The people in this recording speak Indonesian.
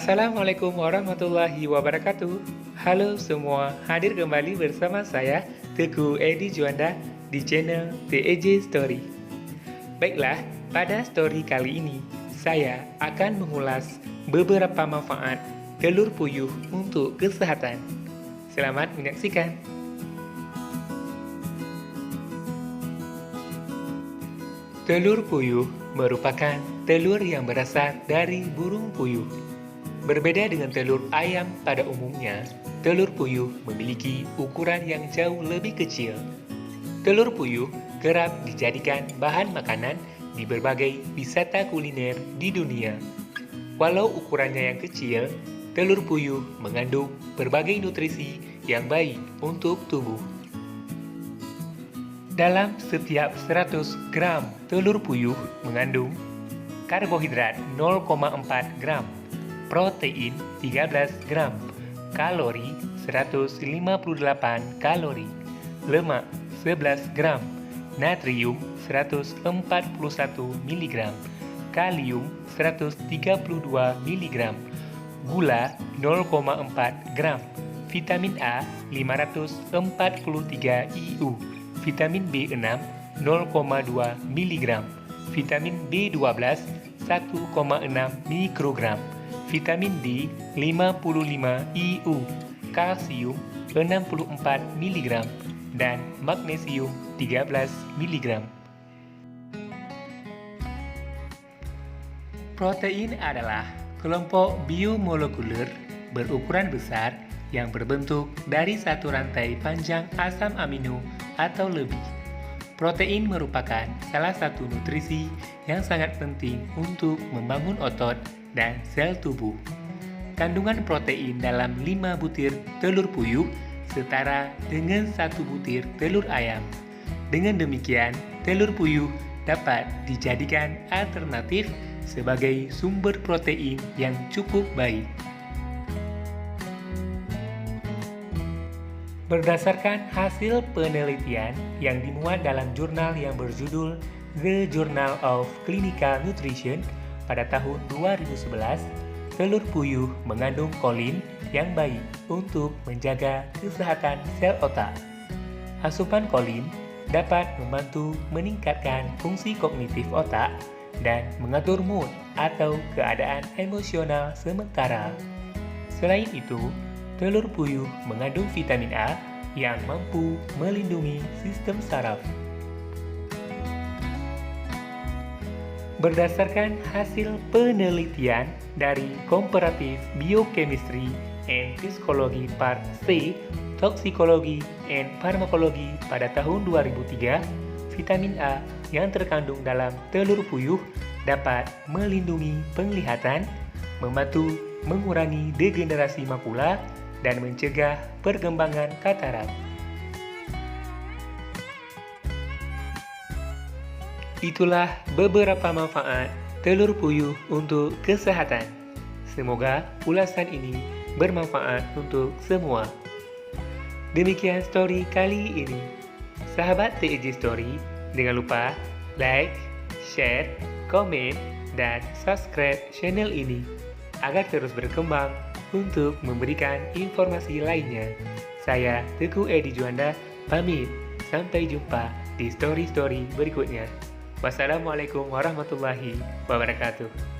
Assalamualaikum warahmatullahi wabarakatuh. Halo semua, hadir kembali bersama saya Teguh Edi Juanda di channel TEJ Story. Baiklah, pada story kali ini saya akan mengulas beberapa manfaat telur puyuh untuk kesehatan. Selamat menyaksikan. Telur puyuh merupakan telur yang berasal dari burung puyuh. Berbeda dengan telur ayam pada umumnya, telur puyuh memiliki ukuran yang jauh lebih kecil. Telur puyuh kerap dijadikan bahan makanan di berbagai wisata kuliner di dunia. Walau ukurannya yang kecil, telur puyuh mengandung berbagai nutrisi yang baik untuk tubuh. Dalam setiap 100 gram telur puyuh mengandung karbohidrat 0,4 gram, protein 13 gram, kalori 158 kalori, lemak 11 gram, natrium 141 mg, kalium 132 mg, gula 0,4 gram, vitamin A 543 IU, vitamin B6 0,2 mg, vitamin B12 1,6 mikrogram, vitamin D 55 IU, kalsium 64 mg, dan magnesium 13 mg. Protein adalah kelompok biomolekuler berukuran besar yang berbentuk dari satu rantai panjang asam amino atau lebih. Protein merupakan salah satu nutrisi yang sangat penting untuk membangun otot dan sel tubuh. Kandungan protein dalam 5 butir telur puyuh setara dengan 1 butir telur ayam. Dengan demikian, telur puyuh dapat dijadikan alternatif sebagai sumber protein yang cukup baik. Berdasarkan hasil penelitian yang dimuat dalam jurnal yang berjudul The Journal of Clinical Nutrition pada tahun 2011, telur puyuh mengandung kolin yang baik untuk menjaga kesehatan sel otak. Asupan kolin dapat membantu meningkatkan fungsi kognitif otak dan mengatur mood atau keadaan emosional sementara. Selain itu, telur puyuh mengandung vitamin A yang mampu melindungi sistem saraf. Berdasarkan hasil penelitian dari Comparative Biochemistry and Physiology Part C, Toxicology and Pharmacology pada tahun 2003, vitamin A yang terkandung dalam telur puyuh dapat melindungi penglihatan, membantu mengurangi degenerasi makula, dan mencegah perkembangan katarak. Itulah beberapa manfaat telur puyuh untuk kesehatan. Semoga ulasan ini bermanfaat untuk semua. Demikian story kali ini. Sahabat TEJ Story, jangan lupa like, share, komen, dan subscribe channel ini agar terus berkembang untuk memberikan informasi lainnya. Saya Teguh Edi Juanda, pamit. Sampai jumpa di story-story berikutnya. Wassalamualaikum warahmatullahi wabarakatuh.